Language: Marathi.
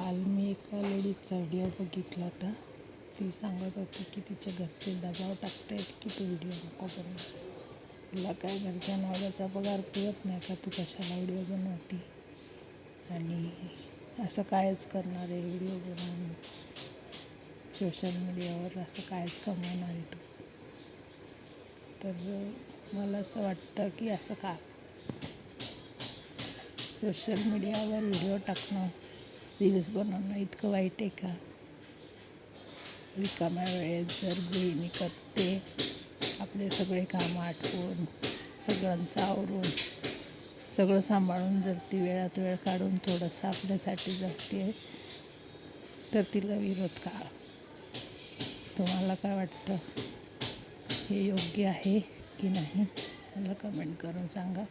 काल मी एका लेडीजचा व्हिडिओ बघितला होता. ती सांगत होती की तिच्या घरचे दबाव टाकतायत की तू व्हिडिओ नको बनवू. तुला काय घरच्या नवऱ्याचा पगार पुरत नाही का, तू कशाला व्हिडिओ बनवते आणि असं कायच करणार आहे व्हिडिओ बनवून, सोशल मीडियावर असं कायच कमवणार आहे तू. तर मला असं वाटतं की असं का सोशल मीडियावर व्हिडिओ टाकणं, रील्स बनवणं इतकं वाईट आहे का? रिकाम्या वेळेत जर गृहिणी करते आपले सगळे कामं आटपून, सगळ्यांचं आवरून, सगळं सांभाळून जर ती वेळात वेळ काढून थोडंसं आपल्यासाठी जगते तर तिला विरोध का? तुम्हाला काय वाटतं, हे योग्य आहे की नाही? मला कमेंट करून सांगा.